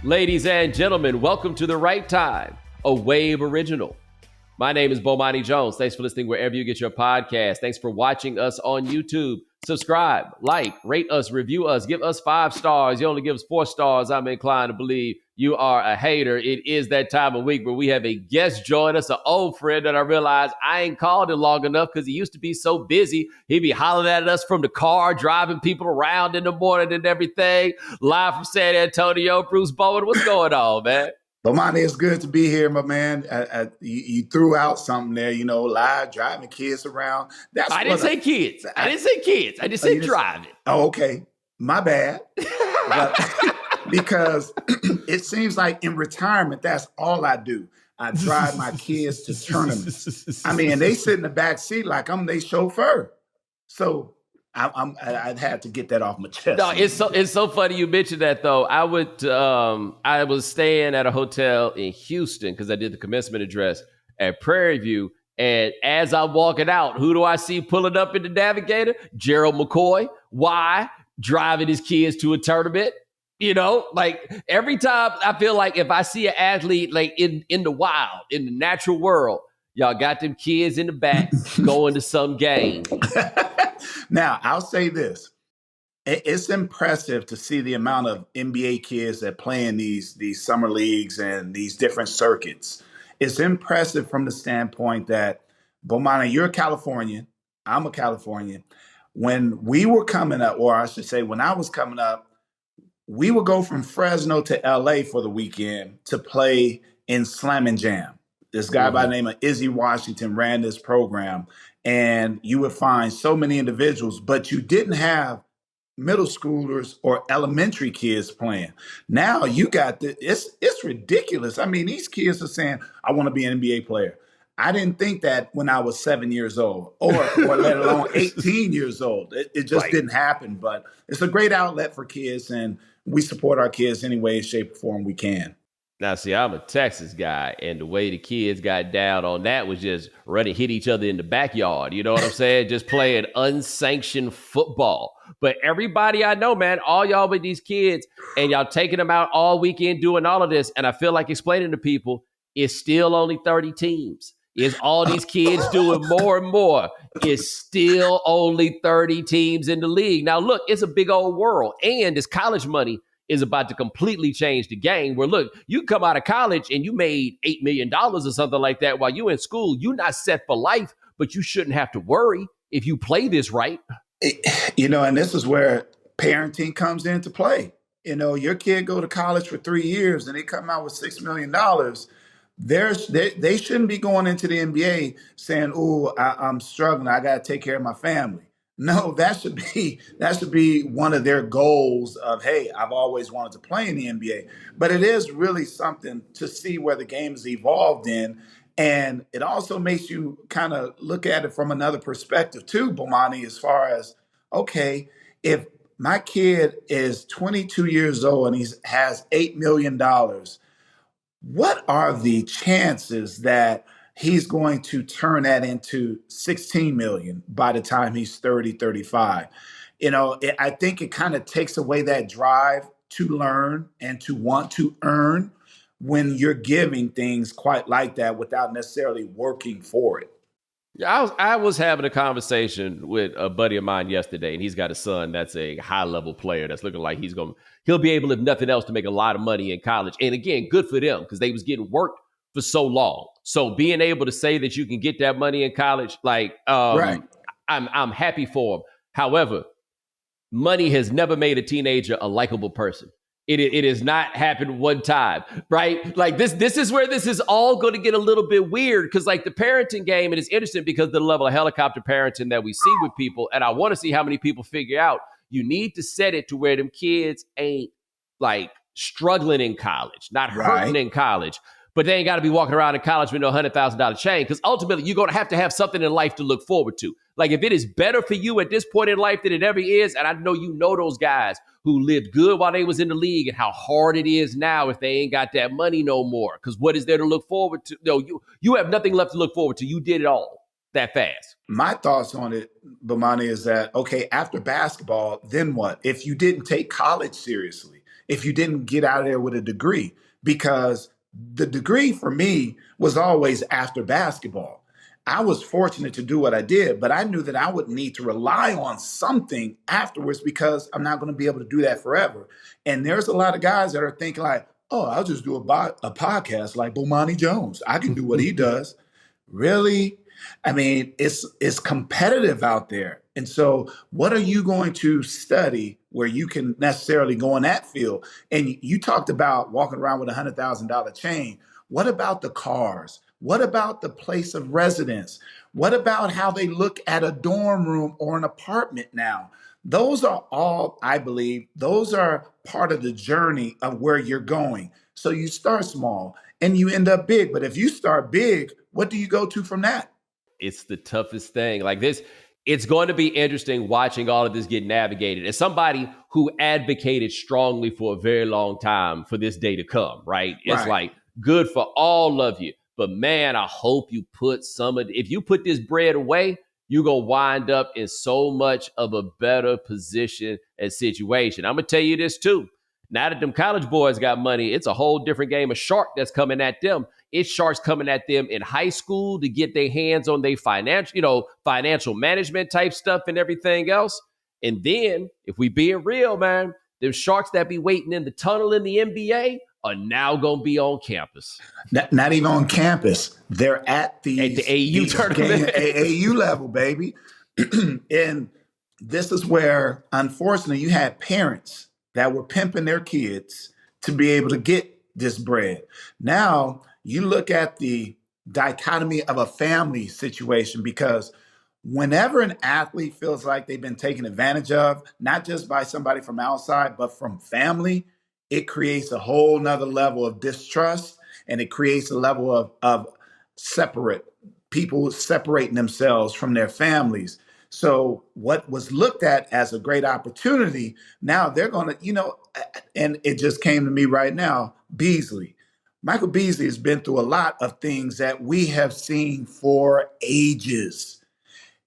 Ladies and gentlemen, welcome to The Right Time, a Wave original. My name is Bomani Jones. Thanks for listening wherever you get your podcast. Thanks for watching us on YouTube. Subscribe, like, rate us, review us, give us 5 stars. You only give us 4 stars. I'm inclined to believe you are a hater. It is that time of week where we have a guest join us, an old friend that I realized I ain't called him long enough because he used to be so busy. He'd be hollering at us from the car, driving people around in the morning and everything. Live from San Antonio, Bruce Bowen. What's going on, man? Bomani, it's good to be here, my man. You threw out something there, live, driving kids around. I didn't say kids. I just said driving. Oh, okay. My bad. Because it seems like in retirement, that's all I do. I drive my kids to tournaments. I mean, they sit in the back seat like I'm their chauffeur. So I had to get that off my chest. No, it's so funny you mentioned that though. I was staying at a hotel in Houston because I did the commencement address at Prairie View, and as I'm walking out, who do I see pulling up in the Navigator? Gerald McCoy. Why? Driving his kids to a tournament. Like every time I feel like if I see an athlete like in the wild, in the natural world, y'all got them kids in the back going to some game. Now, I'll say this. It's impressive to see the amount of NBA kids that play in these summer leagues and these different circuits. It's impressive from the standpoint that, Bomani, you're a Californian. I'm a Californian. When we were coming up, or I should say when I was coming up, we would go from Fresno to LA for the weekend to play in Slam and Jam. This guy by the name of Izzy Washington ran this program, and you would find so many individuals, but you didn't have middle schoolers or elementary kids playing. Now you got it's ridiculous. I mean, these kids are saying, I want to be an NBA player. I didn't think that when I was 7 years old or let alone 18 years old. It just didn't happen, but it's a great outlet for kids, and we support our kids any way, shape, or form we can. Now, see, I'm a Texas guy, and the way the kids got down on that was just hit each other in the backyard. You know what I'm saying? Just playing unsanctioned football. But everybody I know, man, all y'all with these kids, and y'all taking them out all weekend doing all of this, and I feel like explaining to people, it's still only 30 teams. Is all these kids doing more and more? It's still only 30 teams in the league. Now, look, it's a big old world, and this college money is about to completely change the game where, look, you come out of college and you made $8 million or something like that while you're in school. You're not set for life, but you shouldn't have to worry if you play this right. And this is where parenting comes into play. Your kid go to college for 3 years and they come out with $6 million. They shouldn't be going into the NBA saying, "Oh, I'm struggling. I got to take care of my family." No, that should be one of their goals of, hey, I've always wanted to play in the NBA. But it is really something to see where the game has evolved in. And it also makes you kind of look at it from another perspective too, Bomani, as far as, okay, if my kid is 22 years old and he has $8 million, what are the chances that he's going to turn that into 16 million by the time he's 30, 35. I think it kind of takes away that drive to learn and to want to earn when you're giving things quite like that without necessarily working for it. Yeah, I was having a conversation with a buddy of mine yesterday, and he's got a son that's a high-level player that's looking like he'll be able, if nothing else, to make a lot of money in college. And again, good for them because they was getting worked for so long. So being able to say that you can get that money in college, right. I'm happy for them. However, money has never made a teenager a likable person. It has not happened one time, right? Like this is where this is all going to get a little bit weird because like the parenting game, it is interesting because of the level of helicopter parenting that we see with people. And I want to see how many people figure out you need to set it to where them kids ain't like struggling in college, not hurting in college. But they ain't got to be walking around in college with no $100,000 chain because ultimately you're going to have something in life to look forward to. Like if it is better for you at this point in life than it ever is, and I know those guys who lived good while they was in the league and how hard it is now if they ain't got that money no more. Because what is there to look forward to? No, you have nothing left to look forward to. You did it all that fast. My thoughts on it, Bomani, is that, okay, after basketball, then what? If you didn't take college seriously, if you didn't get out of there with a degree, because the degree for me was always after basketball. I was fortunate to do what I did, but I knew that I would need to rely on something afterwards because I'm not going to be able to do that forever. And there's a lot of guys that are thinking like, oh, I'll just do a podcast like Bomani Jones. I can do what he does. Really? I mean, it's competitive out there. And so what are you going to study where you can necessarily go in that field? And you talked about walking around with $100,000 chain. What about the cars? What about the place of residence? What about how they look at a dorm room or an apartment now? Those are all, I believe, those are part of the journey of where you're going. So you start small and you end up big. But if you start big, what do you go to from that? It's the toughest thing. Like this, it's going to be interesting watching all of this get navigated. As somebody who advocated strongly for a very long time for this day to come, right? It's Right. like good for all of you. But man, I hope you put if you put this bread away, you're going to wind up in so much of a better position and situation. I'm going to tell you this too. Now that them college boys got money, it's a whole different game of shark that's coming at them. It's sharks coming at them in high school to get their hands on their financial management type stuff and everything else. And then, if we being real, man, them sharks that be waiting in the tunnel in the NBA are now going to be on campus. Not even on campus. They're at the AAU tournament. AAU level, baby. And this is where, unfortunately, you had parents that were pimping their kids to be able to get this bread. Now, you look at the dichotomy of a family situation, because whenever an athlete feels like they've been taken advantage of, not just by somebody from outside, but from family, it creates a whole nother level of distrust, and it creates a level of separate people separating themselves from their families. So what was looked at as a great opportunity, now they're going to, and it just came to me right now, Beasley. Michael Beasley has been through a lot of things that we have seen for ages.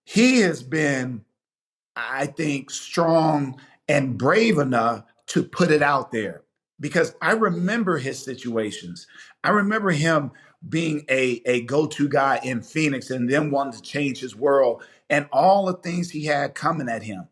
He has been, I think, strong and brave enough to put it out there, because I remember his situations. I remember him being a go-to guy in Phoenix and then wanting to change his world and all the things he had coming at him.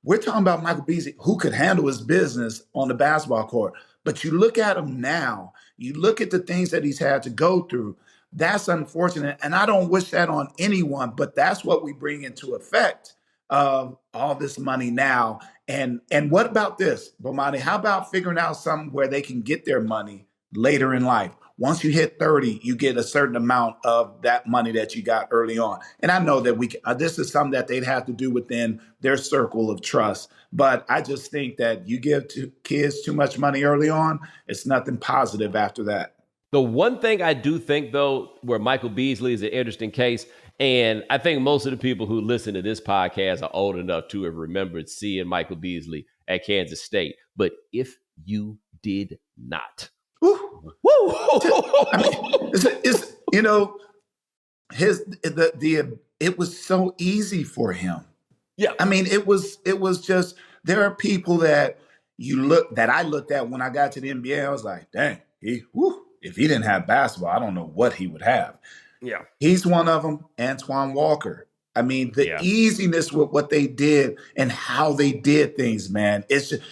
We're talking about Michael Beasley, who could handle his business on the basketball court. But you look at him now, you look at the things that he's had to go through. That's unfortunate. And I don't wish that on anyone, but that's what we bring into effect of all this money now. And what about this, Bomani? How about figuring out something where they can get their money later in life? Once you hit 30, you get a certain amount of that money that you got early on. And I know that this is something that they'd have to do within their circle of trust. But I just think that you give kids too much money early on, it's nothing positive after that. The one thing I do think, though, where Michael Beasley is an interesting case, and I think most of the people who listen to this podcast are old enough to have remembered seeing Michael Beasley at Kansas State. But if you did not, Woo. I mean, it was so easy for him. yeah, I mean, it was just, there are people that I looked at when I got to the NBA. I was like, dang, if he didn't have basketball, I don't know what he would have. yeah, He's one of them, Antoine Walker. I mean, the easiness with what they did and how they did things, man. It's just,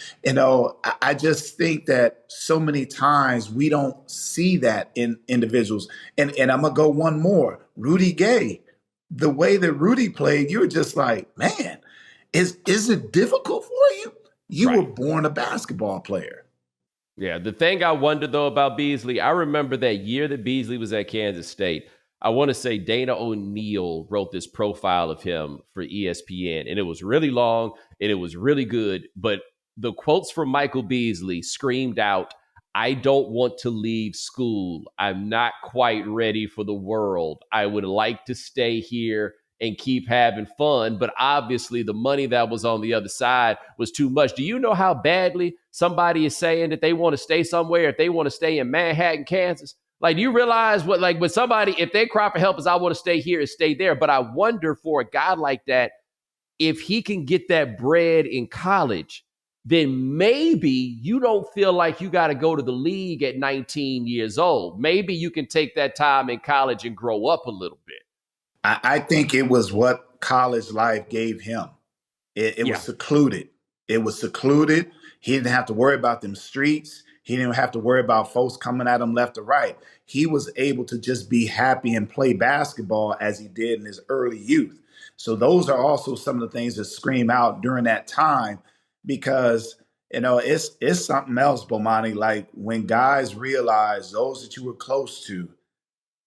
I just think that so many times we don't see that in individuals. And I'm going to go one more. Rudy Gay. The way that Rudy played, you were just like, man, is it difficult for you? You were born a basketball player. Yeah, the thing I wonder, though, about Beasley, I remember that year that Beasley was at Kansas State. I want to say Dana O'Neal wrote this profile of him for ESPN, and it was really long and it was really good. But the quotes from Michael Beasley screamed out, "I don't want to leave school. I'm not quite ready for the world. I would like to stay here and keep having fun." But obviously the money that was on the other side was too much. Do you know how badly somebody is saying that they want to stay somewhere if they want to stay in Manhattan, Kansas? Like, do you realize what, like, when somebody, if they cry for help is I want to stay here and stay there. But I wonder for a guy like that, if he can get that bread in college, then maybe you don't feel like you got to go to the league at 19 years old. Maybe you can take that time in college and grow up a little bit. I think it was what college life gave him. It was Yeah. secluded. It was secluded. He didn't have to worry about them streets. He didn't have to worry about folks coming at him left or right. He was able to just be happy and play basketball as he did in his early youth. So those are also some of the things that scream out during that time, because it's something else, Bomani. Like when guys realize those that you were close to,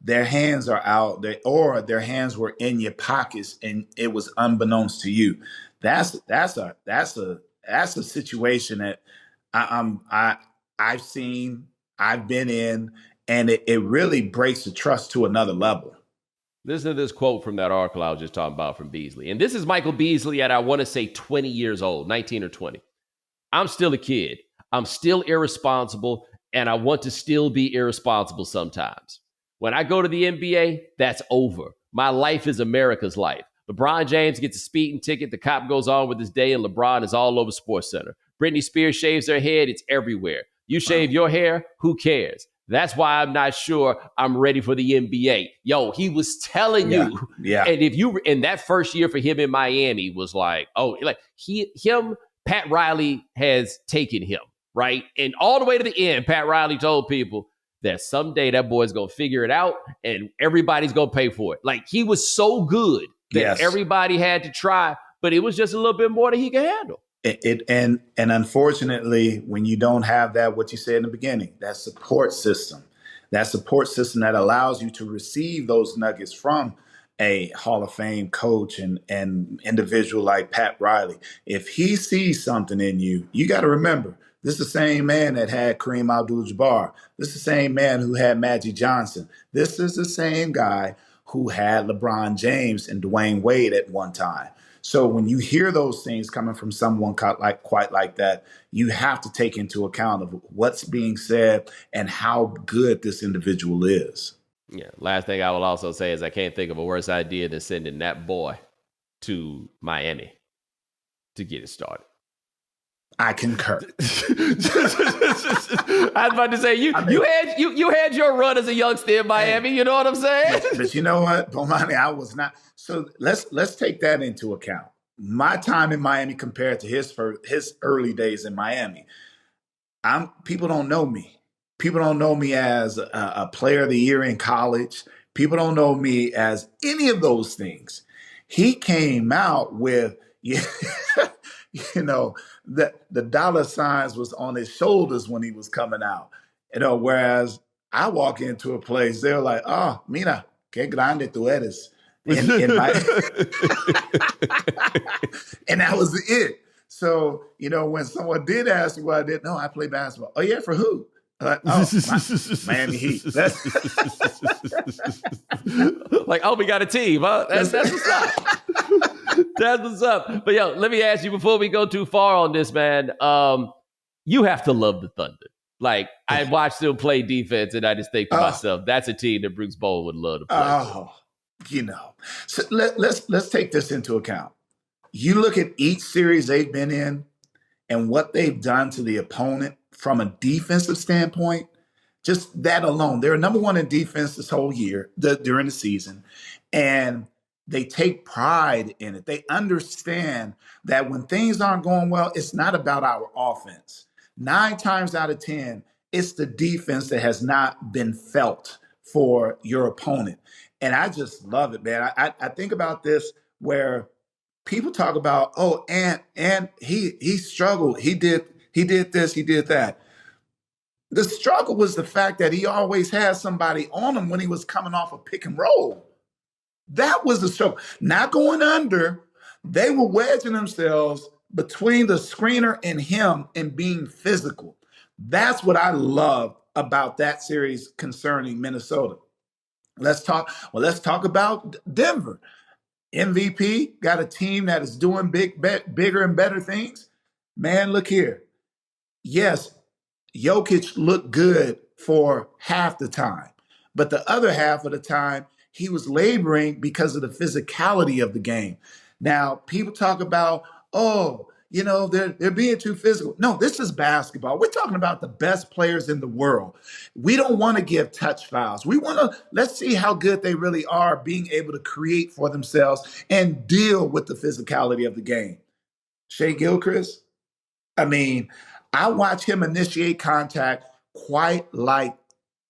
their hands are out, or their hands were in your pockets and it was unbeknownst to you. That's a situation that I've seen, I've been in, and it really breaks the trust to another level. Listen to this quote from that article I was just talking about from Beasley. And this is Michael Beasley at, I want to say, 20 years old, 19 or 20. I'm still a kid. I'm still irresponsible, and I want to still be irresponsible sometimes. When I go to the NBA, that's over. My life is America's life. LeBron James gets a speeding ticket. The cop goes on with his day, and LeBron is all over SportsCenter. Britney Spears shaves her head. It's everywhere. You shave your hair, who cares? That's why I'm not sure I'm ready for the NBA. Yo, he was telling you. Yeah. And if you, in that first year for him in Miami was like, Pat Riley has taken him, right? And all the way to the end, Pat Riley told people that someday that boy's going to figure it out and everybody's going to pay for it. Like, he was so good that everybody had to try, but it was just a little bit more than he could handle. And unfortunately, when you don't have that, what you said in the beginning, that support system that allows you to receive those nuggets from a Hall of Fame coach and individual like Pat Riley. If he sees something in you, you got to remember, this is the same man that had Kareem Abdul-Jabbar. This is the same man who had Magic Johnson. This is the same guy who had LeBron James and Dwayne Wade at one time. So when you hear those things coming from someone quite like that, you have to take into account of what's being said and how good this individual is. Yeah. Last thing I will also say is I can't think of a worse idea than sending that boy to Miami to get it started. I concur. I was about to say you had your run as a youngster in Miami. You know what I'm saying? But you know what, Bomani, I was not. So let's take that into account. My time in Miami compared to his early days in Miami. People don't know me. People don't know me as a player of the year in college. People don't know me as any of those things. He came out with, the dollar signs was on his shoulders when he was coming out. Whereas I walk into a place, they're like, oh, mira, qué grande tú eres. And that was it. So, when someone did ask me what I did, no, I play basketball. Oh, yeah, for who? Miami Heat. Like, oh, we got a team, huh? That's what's up. That's what's up. But let me ask you before we go too far on this, man. You have to love the Thunder. Like, I watched them play defense, and I just think to myself, that's a team that Bruce Bowen would love to play. So let's take this into account. You look at each series they've been in and what they've done to the opponent from a defensive standpoint. Just that alone, they're number one in defense this whole year during the season, and they take pride in it. They understand that when things aren't going well, it's not about our offense. 9 times out of 10, it's the defense that has not been felt for your opponent. And I just love it, man. I think about this where people talk about, and he struggled. He did this, he did that. The struggle was the fact that he always had somebody on him when he was coming off a pick and roll. That was the struggle. Not going under. They were wedging themselves between the screener and him and being physical. That's what I love about that series concerning Minnesota. Let's talk about Denver. MVP got a team that is doing bigger and better things. Man, look here. Yes, Jokic looked good for half the time, but the other half of the time, he was laboring because of the physicality of the game. Now, people talk about, they're being too physical. No, this is basketball. We're talking about the best players in the world. We don't want to give touch fouls. Let's see how good they really are being able to create for themselves and deal with the physicality of the game. Shai Gilgeous, I mean, I watch him initiate contact quite like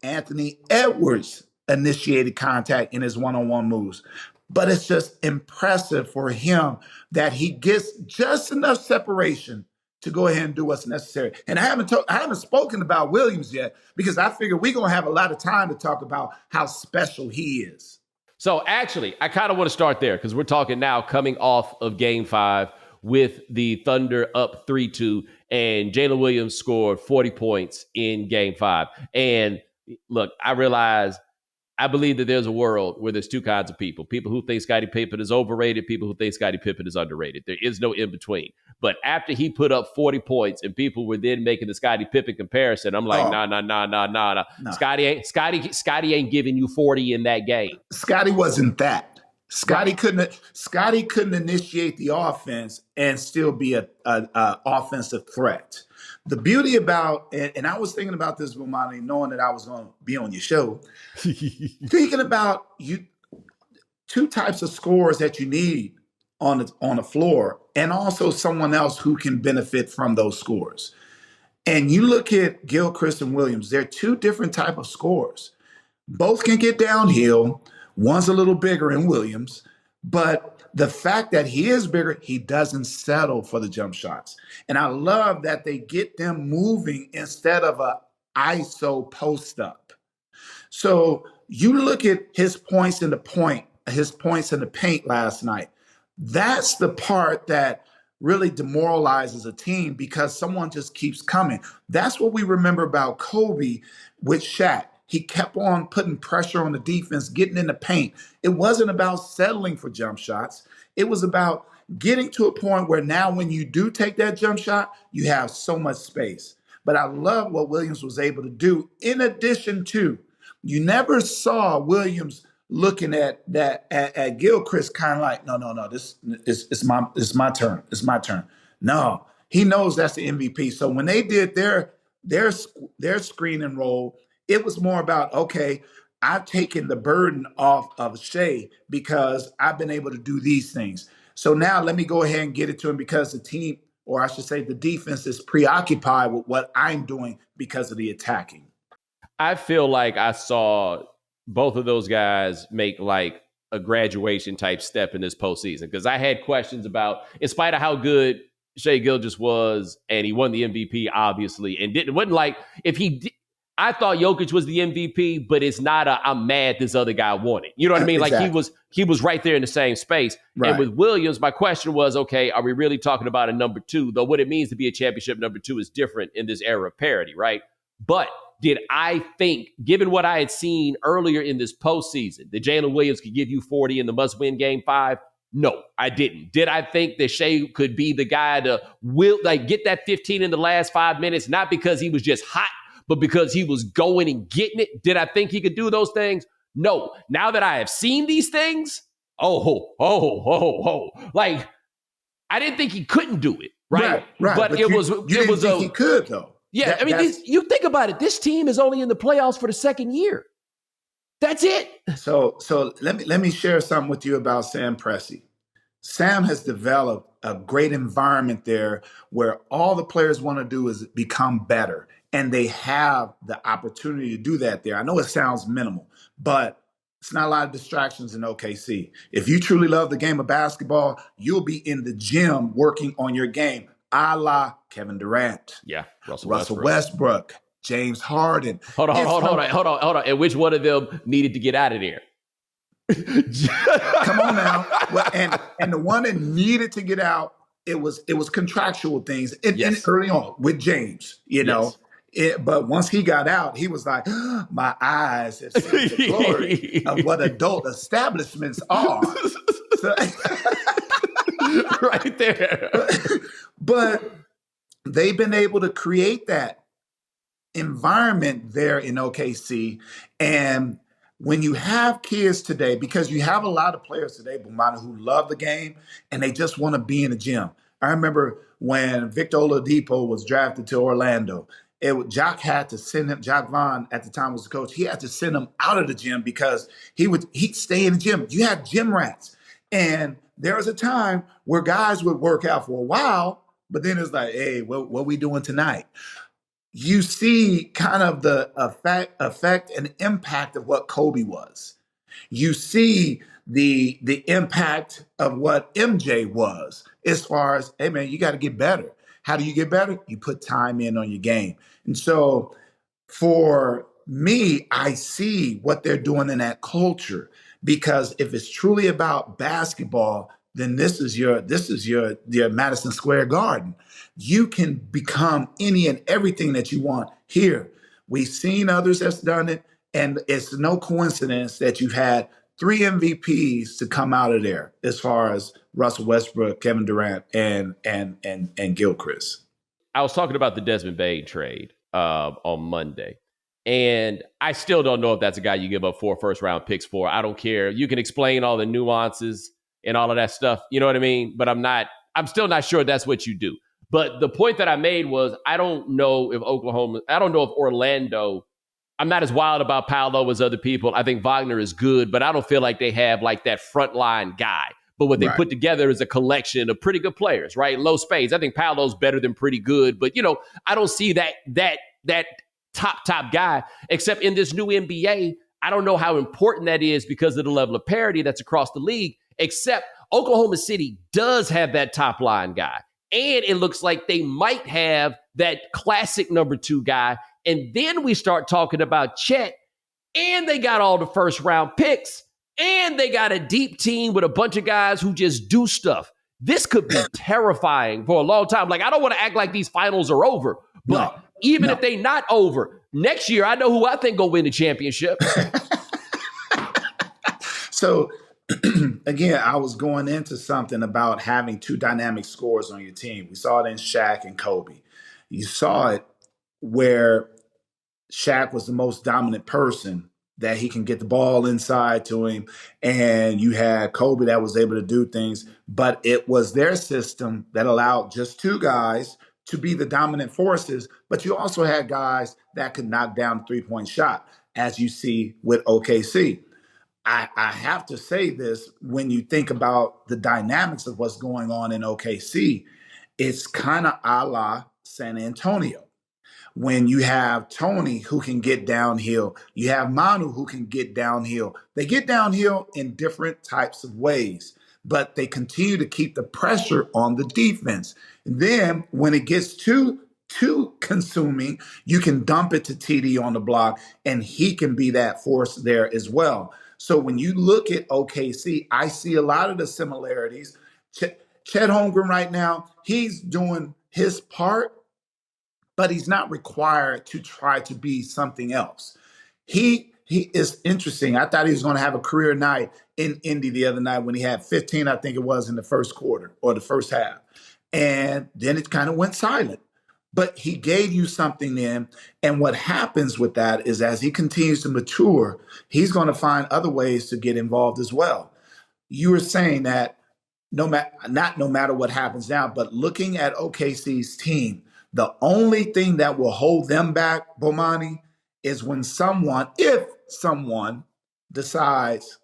Anthony Edwards initiated contact in his one-on-one moves. But it's just impressive for him that he gets just enough separation to go ahead and do what's necessary. And I haven't spoken about Williams yet because I figure we're going to have a lot of time to talk about how special he is. So actually, I kind of want to start there because we're talking now coming off of Game 5 with the Thunder up 3-2, and Jalen Williams scored 40 points in Game 5. And look, I believe that there's a world where there's two kinds of people who think Scottie Pippen is overrated, people who think Scottie Pippen is underrated. There is no in between. But after he put up 40 points and people were then making the Scottie Pippen comparison, I'm like, nah. Scottie ain't giving you 40 in that game. Scottie wasn't that. Scottie couldn't initiate the offense and still be a offensive threat. The beauty about, and I was thinking about this, Bomani, knowing that I was going to be on your show, thinking about two types of scorers that you need on the floor, and also someone else who can benefit from those scores. And you look at Gilchrist and Williams, they're two different type of scorers. Both can get downhill. One's a little bigger in Williams, but the fact that he is bigger, he doesn't settle for the jump shots. And I love that they get them moving instead of a ISO post up. So you look at his points in the paint last night. That's the part that really demoralizes a team because someone just keeps coming. That's what we remember about Kobe with Shaq. He kept on putting pressure on the defense, getting in the paint. It wasn't about settling for jump shots. It was about getting to a point where now when you do take that jump shot, you have so much space. But I love what Williams was able to do. In addition to, you never saw Williams looking at Gilchrist kind of like, no, this is my turn. It's my turn. No, he knows that's the MVP. So when they did their screen and roll, it was more about, okay, I've taken the burden off of Shai because I've been able to do these things. So now let me go ahead and get it to him because the team, or I should say the defense, is preoccupied with what I'm doing because of the attacking. I feel like I saw both of those guys make like a graduation type step in this postseason because I had questions about, in spite of how good Shai Gilgeous was, and he won the MVP, obviously, and it wasn't like if he did. I thought Jokic was the MVP, but it's not I'm mad this other guy won it. You know what I mean? Exactly. Like he was right there in the same space. Right. And with Williams, my question was, okay, are we really talking about a number two? Though what it means to be a championship number two is different in this era of parity, right? But did I think, given what I had seen earlier in this postseason, that Jalen Williams could give you 40 in the must-win Game 5? No, I didn't. Did I think that Shai could be the guy to get that 15 in the last 5 minutes, not because he was just hot, but because he was going and getting it? Did I think he could do those things? No. Now that I have seen these things, like I didn't think he couldn't do it, right? But you didn't think he could though. Yeah, you think about it. This team is only in the playoffs for the second year. That's it. So let me share something with you about Sam Presti. Sam has developed a great environment there where all the players want to do is become better. And they have the opportunity to do that there. I know it sounds minimal, but it's not a lot of distractions in OKC. If you truly love the game of basketball, you'll be in the gym working on your game, a la Kevin Durant. Yeah, Russell Westbrook, James Harden. Hold on. And which one of them needed to get out of there? Come on now. Well, and the one that needed to get out, it was contractual things early on with James, you know. But once he got out, he was like, my eyes have seen the glory of what adult establishments are. Right there. But they've been able to create that environment there in OKC. And when you have kids today, because you have a lot of players today, Bomani, who love the game and they just want to be in the gym. I remember when Victor Oladipo was drafted to Orlando. Jock had to send him. Jock Vaughn at the time was the coach. He had to send him out of the gym because he'd stay in the gym. You had gym rats, and there was a time where guys would work out for a while, but then it's like, hey, what we doing tonight? You see kind of the effect and impact of what Kobe was. You see the impact of what MJ was as far as, hey man, you got to get better. How do you get better? You put time in on your game. And so for me, I see what they're doing in that culture, because if it's truly about basketball, then this is your Madison Square Garden. You can become any and everything that you want here. We've seen others that's done it, and it's no coincidence that you've had 3 MVPs to come out of there, as far as Russell Westbrook, Kevin Durant, and Gilchrist. I was talking about the Desmond Bane trade on Monday, and I still don't know if that's a guy you give up 4 first-round picks for. I don't care. You can explain all the nuances and all of that stuff. You know what I mean? But I'm still not sure that's what you do. But the point that I made was, I don't know if Orlando, I'm not as wild about Paolo as other people. I think Wagner is good, but I don't feel like they have like that frontline guy. But what they put together is a collection of pretty good players, right? Low spades. I think Paolo's better than pretty good, but I don't see that top guy, except in this new NBA. I don't know how important that is because of the level of parity that's across the league, except Oklahoma City does have that top line guy. And it looks like they might have that classic number 2 guy. And then we start talking about Chet, and they got all the first round picks, and they got a deep team with a bunch of guys who just do stuff. This could be terrifying for a long time. Like, I don't want to act like these finals are over, but even if they not over, next year, I know who I think will win the championship. So, again, I was going into something about having 2 dynamic scorers on your team. We saw it in Shaq and Kobe. You saw it where Shaq was the most dominant person, that he can get the ball inside to him. And you had Kobe that was able to do things, but it was their system that allowed just 2 guys to be the dominant forces. But you also had guys that could knock down the 3-point shot, as you see with OKC. I have to say this, when you think about the dynamics of what's going on in OKC, it's kind of a la San Antonio. When you have Tony who can get downhill, you have Manu who can get downhill. They get downhill in different types of ways, but they continue to keep the pressure on the defense. And then when it gets too consuming, you can dump it to TD on the block, and he can be that force there as well. So when you look at OKC, I see a lot of the similarities. Chet Holmgren right now, he's doing his part, but he's not required to try to be something else. He is interesting. I thought he was going to have a career night in Indy the other night when he had 15, I think it was, in the first quarter or the first half. And then it kind of went silent. But he gave you something then. And what happens with that is, as he continues to mature, he's going to find other ways to get involved as well. You were saying that no matter what happens now, but looking at OKC's team, the only thing that will hold them back, Bomani, is when if someone decides,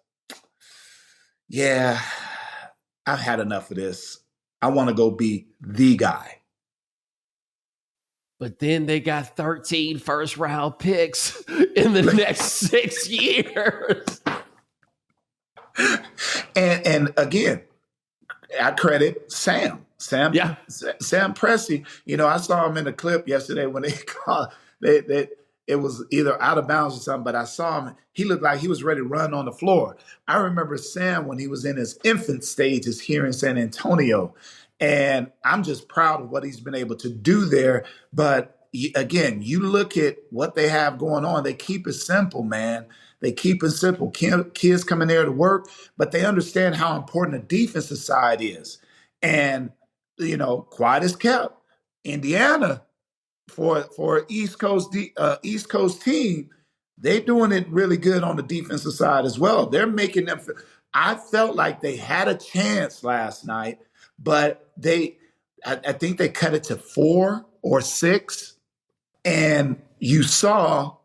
yeah, I've had enough of this. I want to go be the guy. But then they got 13 first-round picks in the next 6 years. And again, I credit Sam Presti. I saw him in the clip yesterday when they called. It was either out of bounds or something, but I saw him. He looked like he was ready to run on the floor. I remember Sam when he was in his infant stages here in San Antonio. And I'm just proud of what he's been able to do there. But again, you look at what they have going on. They keep it simple, man. They keep it simple. Kids coming there to work, but they understand how important the defensive side is. And, quiet as kept. Indiana, for East Coast team, they're doing it really good on the defensive side as well. They're making them. I felt like they had a chance last night, but I think they cut it to 4 or 6. And you saw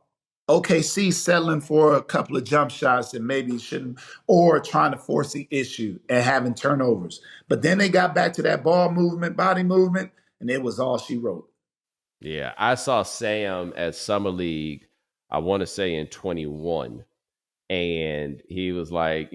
OKC settling for a couple of jump shots that maybe shouldn't, or trying to force the issue and having turnovers. But then they got back to that ball movement, body movement, and it was all she wrote. Yeah, I saw Sam at Summer League, I want to say in 21. And he was like,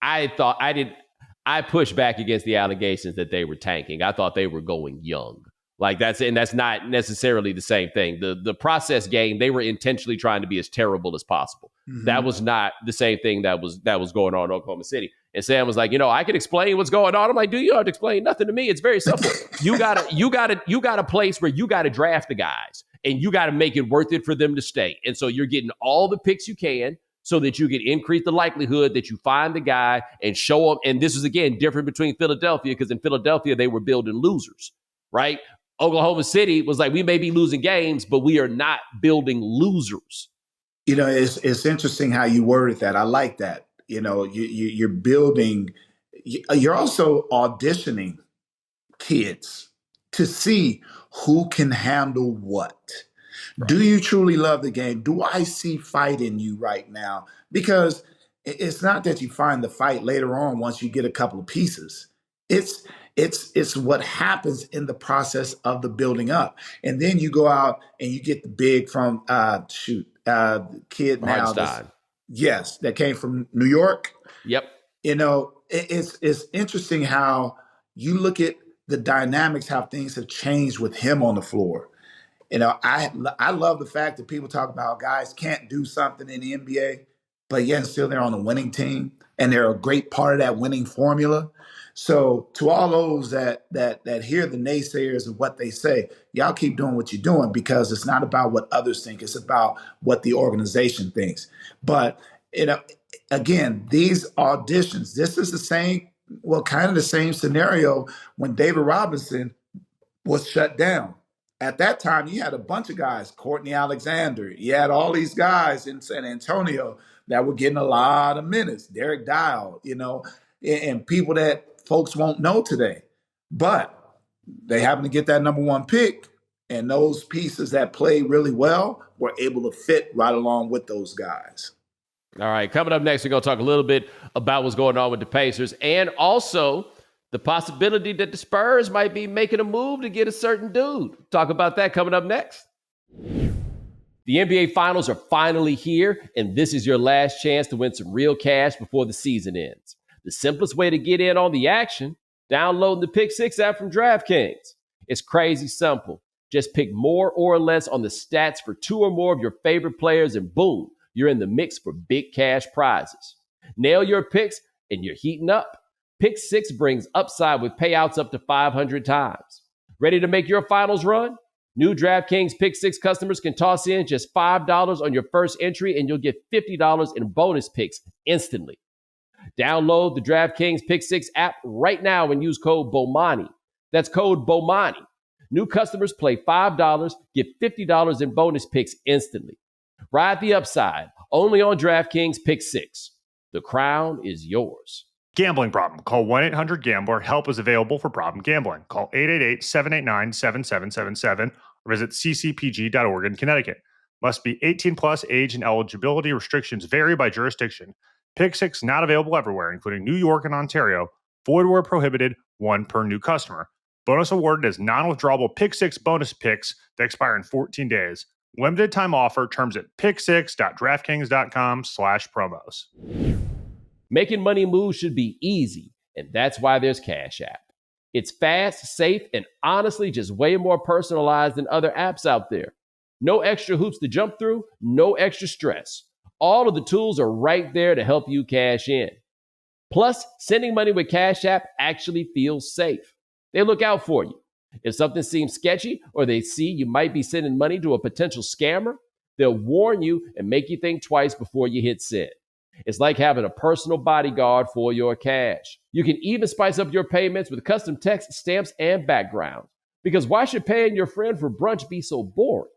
I pushed back against the allegations that they were tanking. I thought they were going young. Like that's not necessarily the same thing. The process game, they were intentionally trying to be as terrible as possible. Mm-hmm. That was not the same thing that was going on in Oklahoma City. And Sam was like, I can explain what's going on. I'm like, dude, you don't have to explain nothing to me. It's very simple. You got a place where you got to draft the guys and you got to make it worth it for them to stay. And so you're getting all the picks you can so that you can increase the likelihood that you find the guy and show them. And this is, again, different between Philadelphia, because in Philadelphia, they were building losers, right? Oklahoma City was like, we may be losing games, but we are not building losers. It's interesting how you worded that. I like that. You're building, you're also auditioning kids to see who can handle what. Right. Do you truly love the game? Do I see fight in you right now? Because it's not that you find the fight later on once you get a couple of pieces. It's what happens in the process of the building up. And then you go out and you get the big from kid now. That came from New York. Yep. It's interesting how you look at the dynamics, how things have changed with him on the floor. I love the fact that people talk about guys can't do something in the NBA, but yet still they're on a winning team and they're a great part of that winning formula. So to all those that hear the naysayers of what they say, y'all keep doing what you're doing, because it's not about what others think. It's about what the organization thinks. But, again, these auditions, this is kind of the same scenario when David Robinson was shut down. At that time, you had a bunch of guys, Courtney Alexander. You had all these guys in San Antonio that were getting a lot of minutes. Derek Dial, and people that folks won't know today. But they happen to get that number 1 pick, and those pieces that play really well were able to fit right along with those guys. All right, coming up next, we're going to talk a little bit about what's going on with the Pacers, and also the possibility that the Spurs might be making a move to get a certain dude. Talk about that coming up next. The NBA Finals are finally here, and this is your last chance to win some real cash before the season ends. The simplest way to get in on the action, downloading the Pick 6 app from DraftKings. It's crazy simple. Just pick more or less on the stats for 2 or more of your favorite players, and boom, you're in the mix for big cash prizes. Nail your picks, and you're heating up. Pick 6 brings upside with payouts up to 500 times. Ready to make your finals run? New DraftKings Pick 6 customers can toss in just $5 on your first entry, and you'll get $50 in bonus picks instantly. Download the DraftKings Pick 6 app right now and use code Bomani. That's code Bomani. New customers play $5, get $50 in bonus picks instantly. Ride the upside, only on DraftKings Pick 6. The crown is yours. Gambling problem? Call 1-800-GAMBLER. Help is available for problem gambling. Call 888-789-7777 or visit ccpg.org in Connecticut. Must be 18 plus, age and eligibility restrictions vary by jurisdiction. Pick 6 not available everywhere, including New York and Ontario. Void where prohibited, 1 per new customer. Bonus awarded as non-withdrawable Pick 6 bonus picks that expire in 14 days. Limited time offer. Terms at pick6.draftkings.com/promos. Making money moves should be easy, and that's why there's Cash App. It's fast, safe, and honestly just way more personalized than other apps out there. No extra hoops to jump through, no extra stress. All of the tools are right there to help you cash in. Plus, sending money with Cash App actually feels safe. They look out for you. If something seems sketchy or they see you might be sending money to a potential scammer, they'll warn you and make you think twice before you hit send. It's like having a personal bodyguard for your cash. You can even spice up your payments with custom text, stamps, and backgrounds. Because why should paying your friend for brunch be so boring?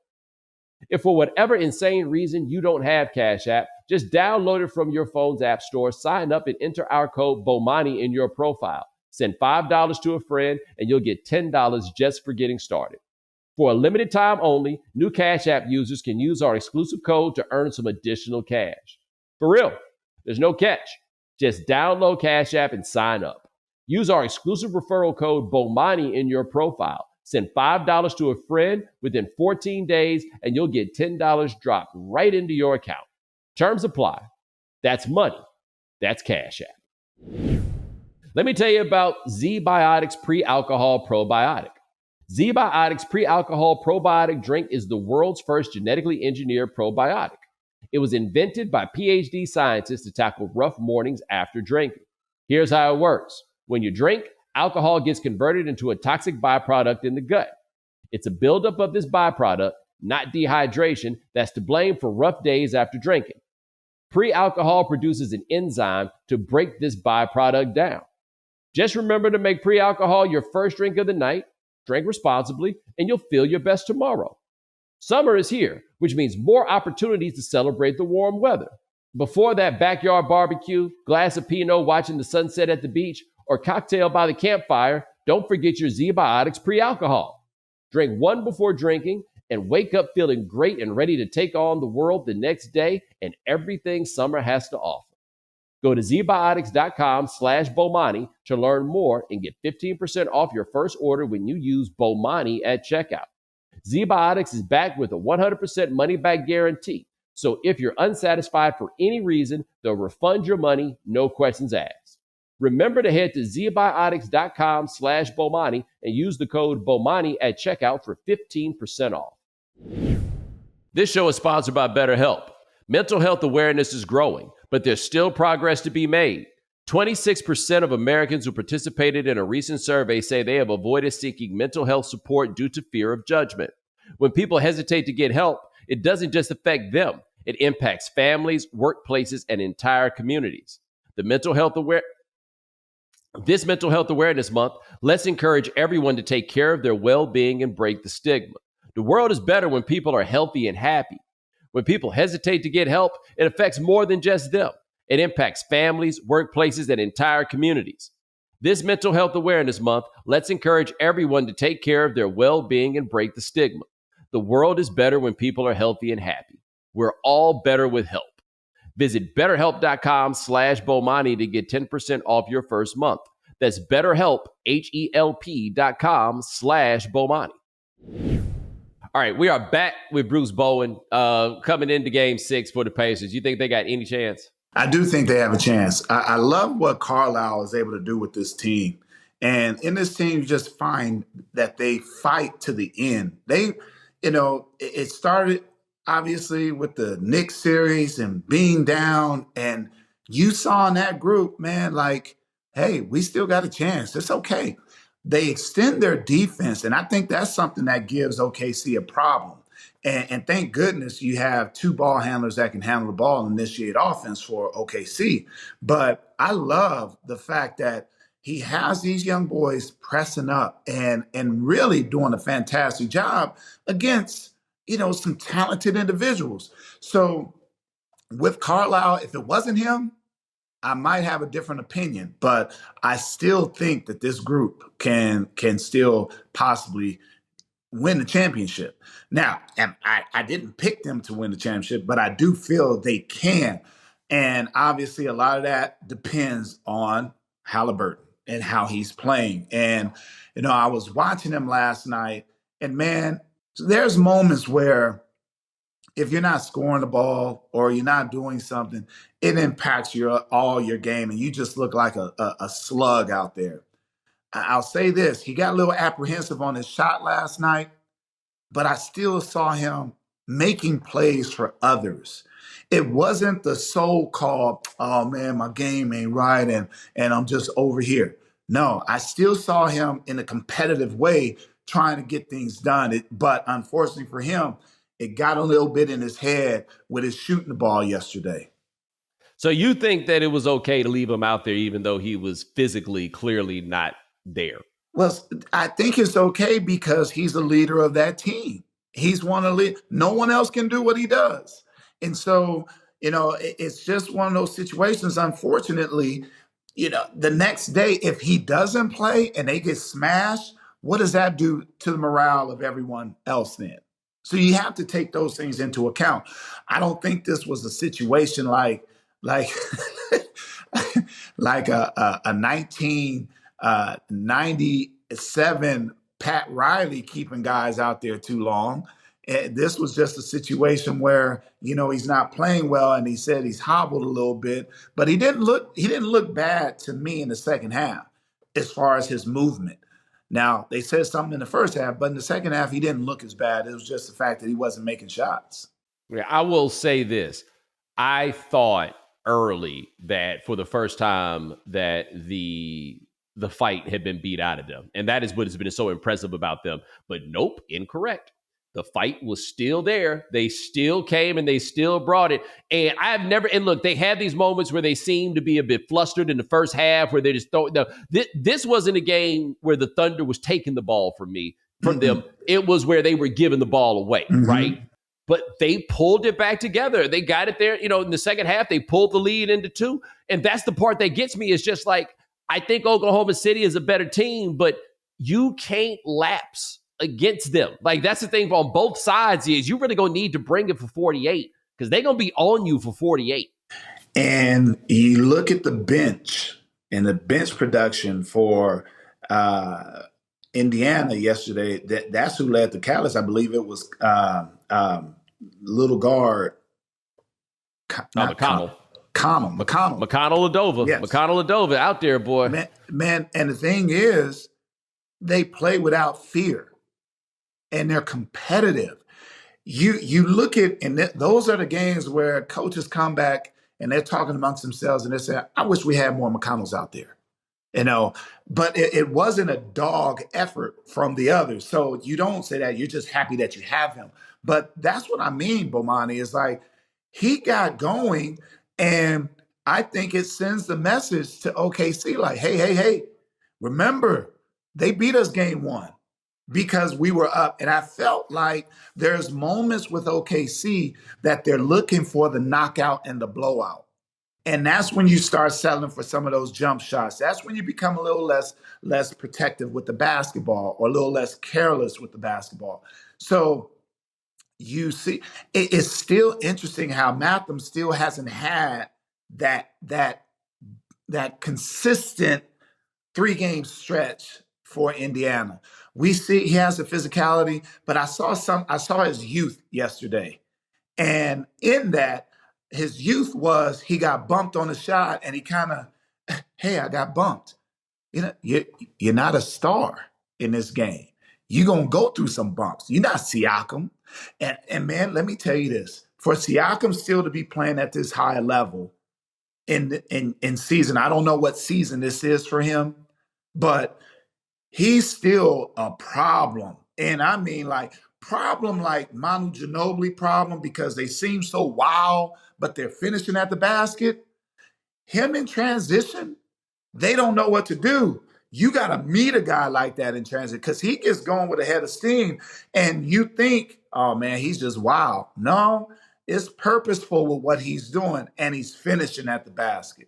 If for whatever insane reason you don't have Cash App, just download it from your phone's app store, sign up, and enter our code Bomani in your profile. Send $5 to a friend and you'll get $10 just for getting started. For a limited time only, new Cash App users can use our exclusive code to earn some additional cash. For real, there's no catch. Just download Cash App and sign up. Use our exclusive referral code Bomani in your profile. Send $5 to a friend within 14 days and you'll get $10 dropped right into your account. Terms apply. That's money. That's Cash App. Let me tell you about Z-Biotics Pre-Alcohol Probiotic. Z-Biotics Pre-Alcohol Probiotic drink is the world's first genetically engineered probiotic. It was invented by PhD scientists to tackle rough mornings after drinking. Here's how it works. When you drink, alcohol gets converted into a toxic byproduct in the gut. It's a buildup of this byproduct, not dehydration, that's to blame for rough days after drinking. Pre-alcohol produces an enzyme to break this byproduct down. Just remember to make pre-alcohol your first drink of the night, drink responsibly, and you'll feel your best tomorrow. Summer is here, which means more opportunities to celebrate the warm weather. Before that backyard barbecue, glass of Pinot watching the sunset at the beach, or cocktail by the campfire, don't forget your Z-Biotics pre-alcohol. Drink one before drinking and wake up feeling great and ready to take on the world the next day and everything summer has to offer. Go to zbiotics.com/Bomani to learn more and get 15% off your first order when you use Bomani at checkout. Z-Biotics is backed with a 100% money-back guarantee. So if you're unsatisfied for any reason, they'll refund your money, no questions asked. Remember to head to zbiotics.com/Bomani and use the code Bomani at checkout for 15% off. This show is sponsored by BetterHelp. Mental health awareness is growing, but there's still progress to be made. 26% of Americans who participated in a recent survey say they have avoided seeking mental health support due to fear of judgment. When people hesitate to get help, it doesn't just affect them. It impacts families, workplaces, and entire communities. This Mental Health Awareness Month, let's encourage everyone to take care of their well-being and break the stigma. The world is better when people are healthy and happy. When people hesitate to get help, it affects more than just them. It impacts families, workplaces, and entire communities. This Mental Health Awareness Month, let's encourage everyone to take care of their well-being and break the stigma. The world is better when people are healthy and happy. We're all better with help. Visit BetterHelp.com/Bomani to get 10% off your first month. That's BetterHelp, HELP.com/Bomani. All right, we are back with Bruce Bowen coming into Game 6 for the Pacers. You think they got any chance? I do think they have a chance. I love what Carlisle is able to do with this team. And in this team, you just find that they fight to the end. It started obviously with the Knicks series and being down. And you saw in that group, man, like, hey, we still got a chance. It's okay. They extend their defense, and I think that's something that gives OKC a problem. And thank goodness you have two ball handlers that can handle the ball and initiate offense for OKC. But I love the fact that he has these young boys pressing up and really doing a fantastic job against, some talented individuals. So with Carlisle, if it wasn't him, I might have a different opinion, but I still think that this group can still possibly win the championship. Now, and I didn't pick them to win the championship, but I do feel they can. And obviously a lot of that depends on Hailburton and how he's playing. And, I was watching him last night, and man, there's moments where if you're not scoring the ball or you're not doing something, it impacts all your game, and you just look like a slug out there. I'll say this. He got a little apprehensive on his shot last night, but I still saw him making plays for others. It wasn't the so-called, oh, man, my game ain't right and I'm just over here. No, I still saw him in a competitive way trying to get things done. But unfortunately for him, it got a little bit in his head with his shooting the ball yesterday. So you think that it was okay to leave him out there even though he was physically clearly not there? Well, I think it's okay because he's the leader of that team. He's one of the no one else can do what he does. And so, it's just one of those situations, unfortunately, The next day, if he doesn't play and they get smashed, what does that do to the morale of everyone else then? So you have to take those things into account. I don't think this was a situation like like a 1997 Pat Riley keeping guys out there too long. This was just a situation where he's not playing well, and he said he's hobbled a little bit, but he didn't look bad to me in the second half as far as his movement. Now, they said something in the first half, but in the second half, he didn't look as bad. It was just the fact that he wasn't making shots. Yeah, I will say this. I thought early that for the first time that the fight had been beat out of them. And that is what has been so impressive about them. But nope, incorrect. The fight was still there. They still came and they still brought it. And look, they had these moments where they seemed to be a bit flustered in the first half where they just thought, no, this wasn't a game where the Thunder was taking the ball from them. It was where they were giving the ball away, right? But they pulled it back together. They got it there. In the second half, they pulled the lead into 2. And that's the part that gets me is just like, I think Oklahoma City is a better team, but you can't lapse against them. Like, that's the thing on both sides is you really going to need to bring it for 48 because they're going to be on you for 48. And you look at the bench and the bench production for Indiana yesterday. That's who led the Callus. I believe it was little guard. McConnell. McConnell-Ladova. Yes. McConnell-Ladova out there, boy. Man, and the thing is, they play without fear. And they're competitive. You look at, and those are the games where coaches come back and they're talking amongst themselves and they say, I wish we had more McConnells out there. But it wasn't a dog effort from the others. So you don't say that. You're just happy that you have him. But that's what I mean, Bomani, is like he got going, and I think it sends the message to OKC like, hey, remember, they beat us game 1. Because we were up. And I felt like there's moments with OKC that they're looking for the knockout and the blowout. And that's when you start settling for some of those jump shots. That's when you become a little less protective with the basketball or a little less careless with the basketball. So you see, it's still interesting how Malcolm still hasn't had that consistent 3-game stretch for Indiana. We see he has the physicality, but I saw his youth yesterday. And in that, his youth was he got bumped on a shot and he kind of, hey, I got bumped. You're not a star in this game. You're going to go through some bumps. You're not Siakam. And man, let me tell you this. For Siakam still to be playing at this high level in season, I don't know what season this is for him, but he's still a problem. And I mean problem like Manu Ginobili problem because they seem so wild, but they're finishing at the basket. Him in transition, they don't know what to do. You got to meet a guy like that in transition because he gets going with a head of steam and you think, oh man, he's just wild. No, it's purposeful with what he's doing and he's finishing at the basket.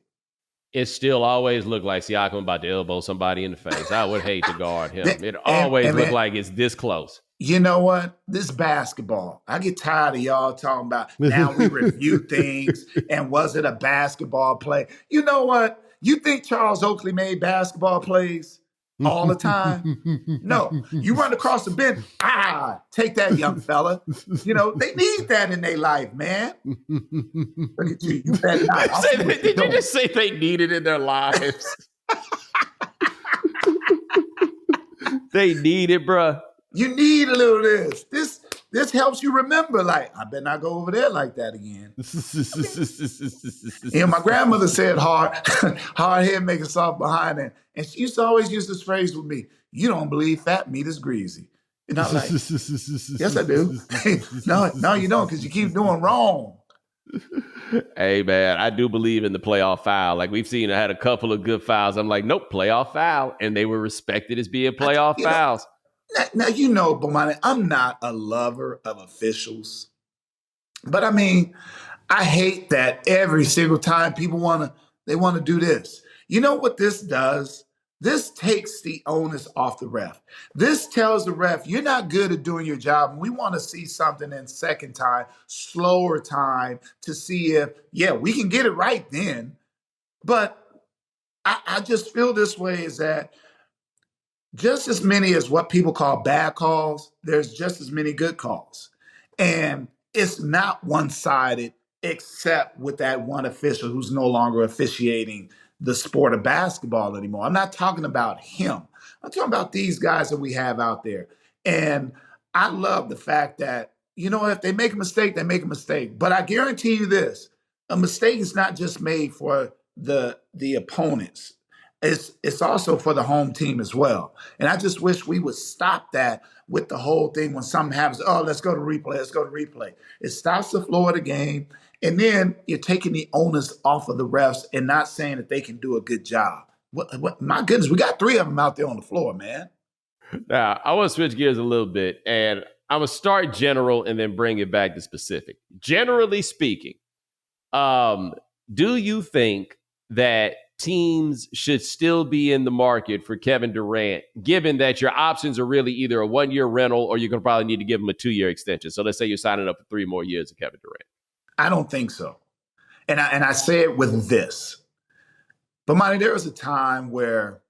It still always looked like Siakam about to elbow somebody in the face. I would hate to guard him. It always looked like it's this close. You know what? This basketball, I get tired of y'all talking about now we review things and was it a basketball play? You know what? You think Charles Oakley made basketball plays all the time? No. You run across the bench, take that, young fella. They need that in their life, man. Look at you. You better not. Did you just say they need it in their lives? They need it, bruh. You need a little of this. This helps you remember, like, I better not go over there like that again. My grandmother said hard head make it soft behind it. And she used to always use this phrase with me, you don't believe fat meat is greasy. And I'm like, yes, I do. No, you don't, because you keep doing wrong. Hey, man, I do believe in the playoff foul. Like, we've seen, I had a couple of good fouls. I'm like, nope, playoff foul. And they were respected as being playoff fouls. Now, Bomani, I'm not a lover of officials. But I mean, I hate that every single time people want to do this. You know what this does? This takes the onus off the ref. This tells the ref, you're not good at doing your job. And we want to see something in second time, slower time to see if, yeah, we can get it right then. But I just feel this way is that just as many as what people call bad calls, there's just as many good calls. And it's not one-sided except with that one official who's no longer officiating the sport of basketball anymore. I'm not talking about him. I'm talking about these guys that we have out there. And I love the fact that, if they make a mistake, they make a mistake. But I guarantee you this, a mistake is not just made for the opponents. It's also for the home team as well. And I just wish we would stop that with the whole thing when something happens. Oh, let's go to replay. Let's go to replay. It stops the flow of the game. And then you're taking the onus off of the refs and not saying that they can do a good job. My goodness, we got 3 of them out there on the floor, man. Now, I want to switch gears a little bit, and I'm going to start general and then bring it back to specific. Generally speaking, do you think that teams should still be in the market for Kevin Durant, given that your options are really either a 1-year rental or you're going to probably need to give him a 2-year extension? So let's say you're signing up for 3 more years of Kevin Durant. I don't think so. And I say it with this. But, Monty, there was a time where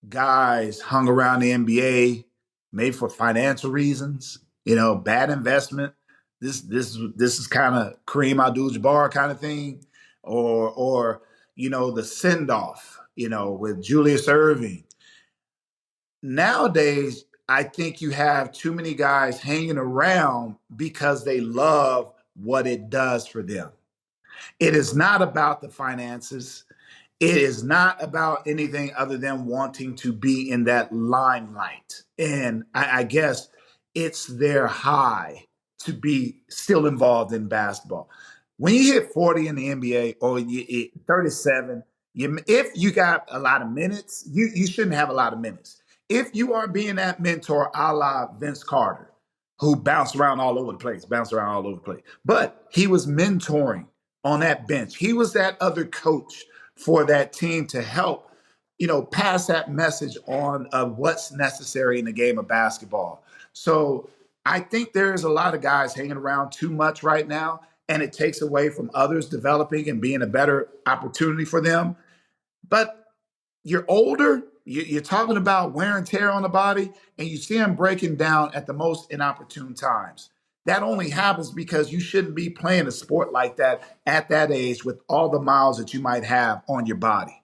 guys hung around the NBA, maybe for financial reasons, bad investment. This is kind of Kareem Abdul-Jabbar kind of thing, or the send-off, with Julius Erving. Nowadays, I think you have too many guys hanging around because they love what it does for them. It is not about the finances. It is not about anything other than wanting to be in that limelight. And I guess it's their high to be still involved in basketball. When you hit 40 in the NBA or you hit 37, if you got a lot of minutes, you shouldn't have a lot of minutes. If you are being that mentor a la Vince Carter, who bounced around all over the place, but he was mentoring on that bench. He was that other coach for that team to help, pass that message on of what's necessary in the game of basketball. So I think there's a lot of guys hanging around too much right now, and it takes away from others developing and being a better opportunity for them. But you're older, you're talking about wear and tear on the body, and you see them breaking down at the most inopportune times. That only happens because you shouldn't be playing a sport like that at that age with all the miles that you might have on your body.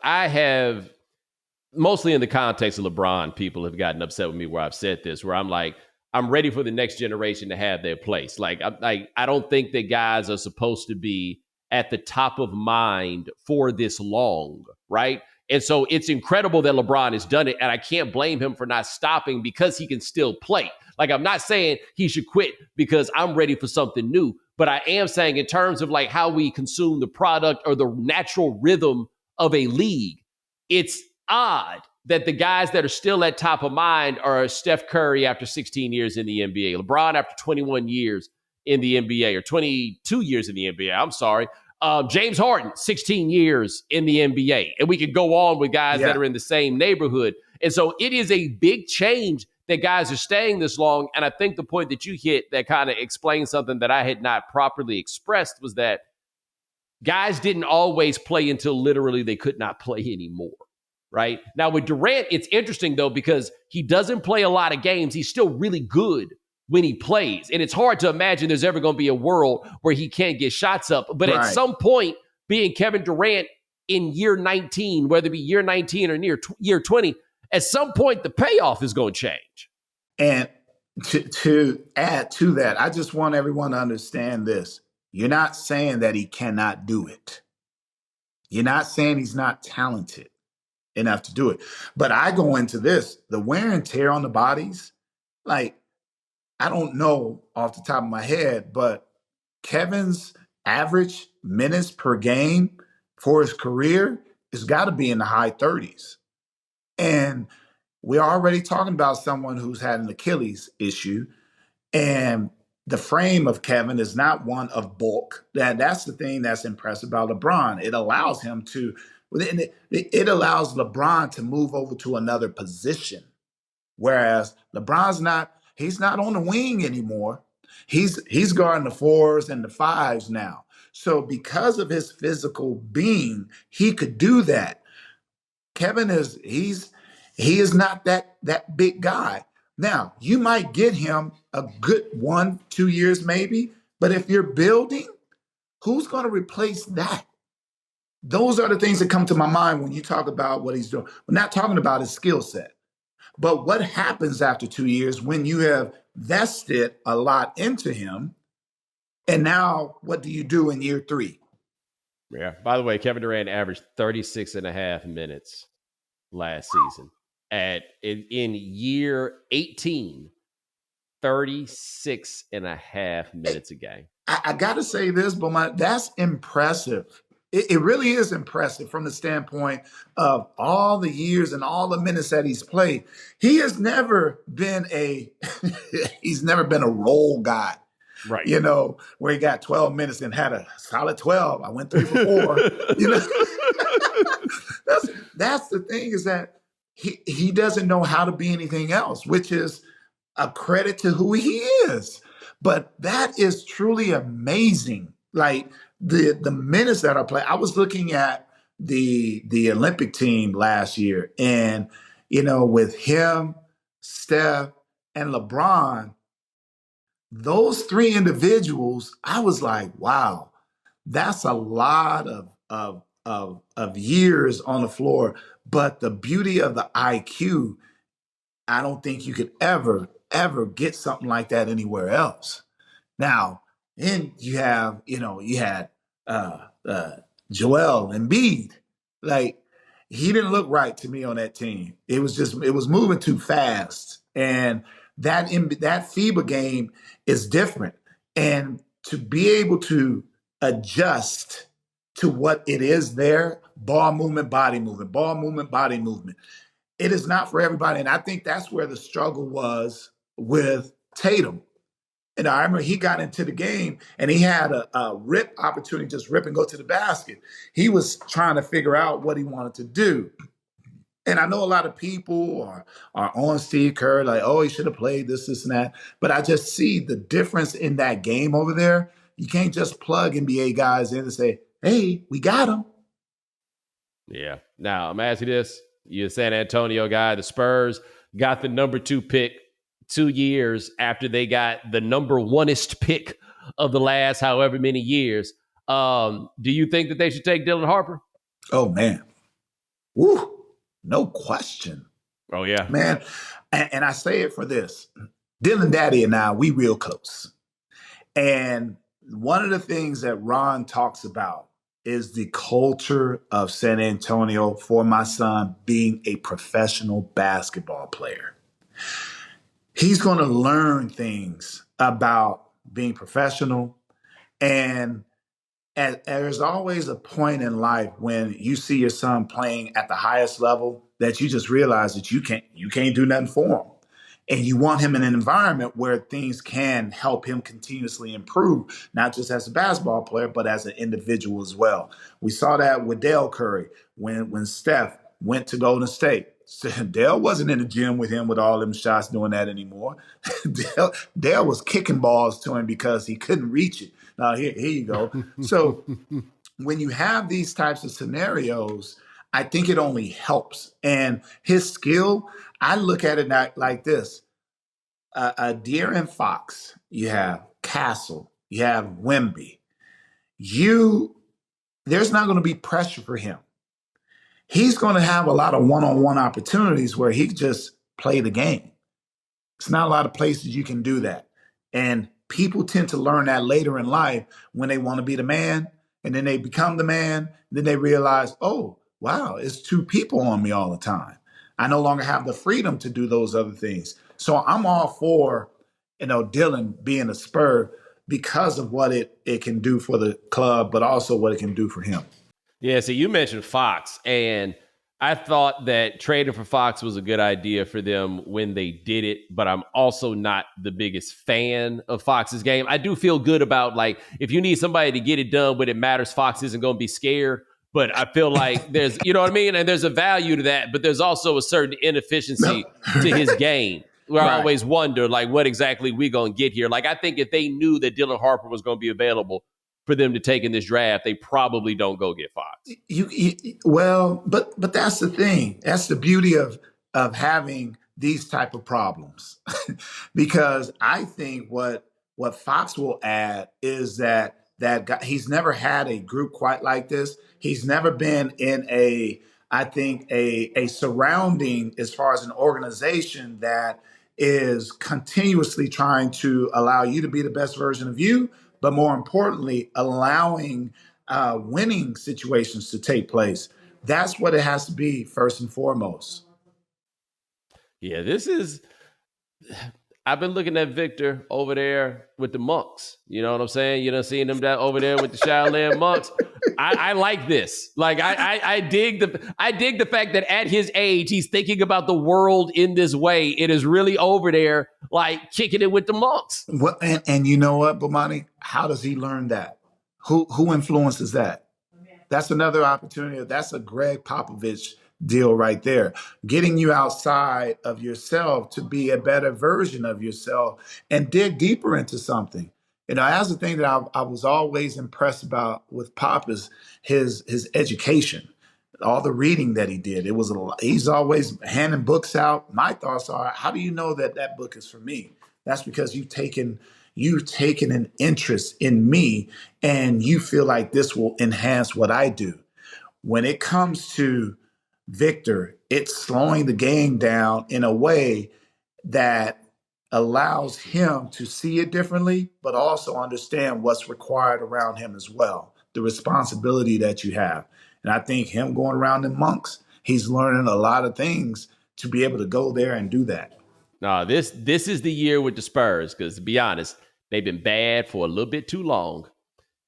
I have, mostly in the context of LeBron, people have gotten upset with me where I've said this, where I'm like, I'm ready for the next generation to have their place. I don't think that guys are supposed to be at the top of mind for this long, right? And so it's incredible that LeBron has done it, and I can't blame him for not stopping because he can still play. I'm not saying he should quit because I'm ready for something new, but I am saying in terms of how we consume the product or the natural rhythm of a league, it's odd that the guys that are still at top of mind are Steph Curry after 16 years in the NBA, LeBron after 21 years in the NBA, or 22 years in the NBA, I'm sorry. James Harden, 16 years in the NBA. And we could go on with guys that are in the same neighborhood. And so it is a big change that guys are staying this long. And I think the point that you hit that kind of explains something that I had not properly expressed was that guys didn't always play until literally they could not play anymore. Right? Now with Durant, it's interesting though, because he doesn't play a lot of games. He's still really good when he plays. And it's hard to imagine there's ever going to be a world where he can't get shots up. But at some point, being Kevin Durant in year 19, whether it be year 19 or year 20, at some point the payoff is going to change. And to add to that, I just want everyone to understand this. You're not saying that he cannot do it. You're not saying he's not talented enough to do it. But I go into this, the wear and tear on the bodies, I don't know off the top of my head, but Kevin's average minutes per game for his career has got to be in the high 30s. And we're already talking about someone who's had an Achilles issue. And the frame of Kevin is not one of bulk. That's the thing that's impressive about LeBron. It allows him to, it allows LeBron to move over to another position. Whereas he's not on the wing anymore. He's guarding the fours and the fives now. So because of his physical being, he could do that. Kevin he is not that big guy. Now, you might get him a good 1-2 years maybe, but if you're building, who's going to replace that? Those are the things that come to my mind when you talk about what he's doing. We're not talking about his skill set. But what happens after 2 years when you have vested a lot into him? And now what do you do in year 3? Yeah. By the way, Kevin Durant averaged 36 and a half minutes last season. In year 18, 36 and a half minutes a game. I got to say this, but that's impressive. It really is impressive from the standpoint of all the years and all the minutes that he's played. He has never been he's never been a role guy. Right. You know, where he got 12 minutes and had a solid 12. I went 3 for 4. You know, that's the thing, is that he doesn't know how to be anything else, which is a credit to who he is. But that is truly amazing. Like the minutes that are played. I was looking at the Olympic team last year, and with him, Steph, and LeBron, those 3 individuals, I was like, wow, that's a lot of years on the floor. But the beauty of the IQ, I don't think you could ever get something like that anywhere else. Now, then you had Joel Embiid. Like, he didn't look right to me on that team. It was moving too fast. And that FIBA game is different. And to be able to adjust to what it is there, ball movement, body movement, ball movement, body movement, it is not for everybody. And I think that's where the struggle was with Tatum. And I remember he got into the game and he had a rip opportunity, just rip and go to the basket. He was trying to figure out what he wanted to do. And I know a lot of people are on Steve Kerr, like, oh, he should have played this, and that. But I just see the difference in that game over there. You can't just plug NBA guys in and say, hey, we got him. Yeah. Now, I'm asking you this. You're a San Antonio guy. The Spurs got the number 2 pick 2 years after they got the number 1est pick of the last however many years. Do you think that they should take Dylan Harper? Oh, man. Woo. No question. Oh, yeah. Man, and I say it for this. Dylan Daddy and I, we real close. And one of the things that Ron talks about is the culture of San Antonio for my son being a professional basketball player. He's going to learn things about being professional. And there's always a point in life when you see your son playing at the highest level that you just realize that you can't do nothing for him. And you want him in an environment where things can help him continuously improve, not just as a basketball player, but as an individual as well. We saw that with Dale Curry when Steph went to Golden State. Dale wasn't in the gym with him with all them shots doing that anymore. Dale was kicking balls to him because he couldn't reach it. Now, here you go. So when you have these types of scenarios, I think it only helps. And his skill, I look at it like this. De'Aaron Fox, you have Castle, you have Wemby. There's not going to be pressure for him. He's going to have a lot of one-on-one opportunities where he can just play the game. It's not a lot of places you can do that. And people tend to learn that later in life when they want to be the man, and then they become the man. Then they realize, oh, wow, it's 2 people on me all the time. I no longer have the freedom to do those other things. So I'm all for, Dylan being a Spur because of what it can do for the club, but also what it can do for him. Yeah, so you mentioned Fox, and I thought that trading for Fox was a good idea for them when they did it, but I'm also not the biggest fan of Fox's game. I do feel good about, like, if you need somebody to get it done when it matters, Fox isn't going to be scared. But I feel like there's, you know what I mean? And there's a value to that, but there's also a certain inefficiency to his game where I always wonder, like, what exactly we going to get here? Like, I think if they knew that Dylan Harper was going to be available for them to take in this draft, they probably don't go get Fox. But that's the thing. That's the beauty of having these type of problems, because I think what Fox will add is that guy, he's never had a group quite like this. He's never been in I think a surrounding, as far as an organization that is continuously trying to allow you to be the best version of you, but more importantly, allowing winning situations to take place. That's what it has to be first and foremost. Yeah, I've been looking at Victor over there with the monks. You know what I'm saying? You know, seeing him down over there with the Shaolin monks. I like this. Like, I dig the fact that at his age, he's thinking about the world in this way. It is really over there, like, kicking it with the monks. Well, and you know what, Bomani? How does he learn that? Who influences that? That's another opportunity. That's a Greg Popovich deal right there. Getting you outside of yourself to be a better version of yourself and dig deeper into something. You know, that's the thing that I was always impressed about with Pop is his education, all the reading that he did. It was he's always handing books out. My thoughts are, how do you know that book is for me? That's because you've taken an interest in me and you feel like this will enhance what I do. When it comes to Victor, it's slowing the game down in a way that allows him to see it differently, but also understand what's required around him as well, the responsibility that you have. And I think him going around the monks, he's learning a lot of things to be able to go there and do that. No, this is the year with the Spurs, because to be honest, they've been bad for a little bit too long.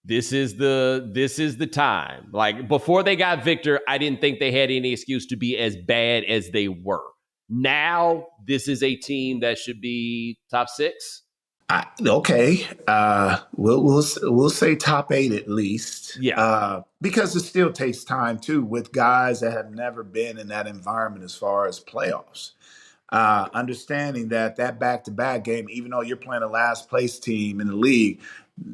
This is the time. Like, before they got Victor, I didn't think they had any excuse to be as bad as they were. Now, this is a team that should be top 6. Okay, we'll say top 8 at least. Yeah, because it still takes time too with guys that have never been in that environment as far as playoffs. Understanding that back-to-back game, even though you're playing a last place team in the league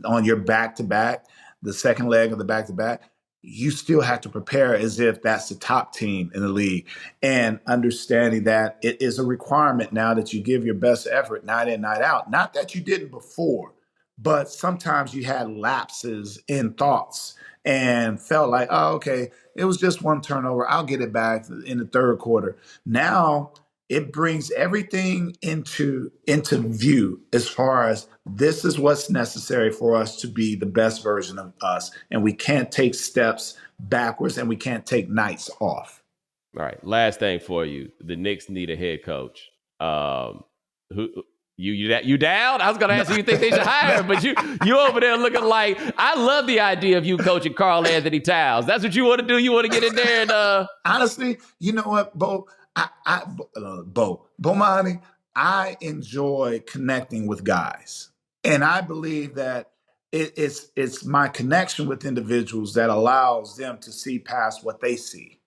on your back-to-back, the second leg of the back-to-back, you still have to prepare as if that's the top team in the league, and understanding that it is a requirement now that you give your best effort night in, night out. Not that you didn't before, but sometimes you had lapses in thoughts and felt like, oh, okay, it was just one turnover. I'll get it back in the third quarter. Now it brings everything into view as far as this is what's necessary for us to be the best version of us. And we can't take steps backwards and we can't take nights off. All right. Last thing for you. The Knicks need a head coach. You down? I was going to ask you think they should hire, but you over there looking like, I love the idea of you coaching Karl Anthony Towns. That's what you want to do? You want to get in there and honestly, you know what, Bomani, I enjoy connecting with guys. And I believe that it's my connection with individuals that allows them to see past what they see.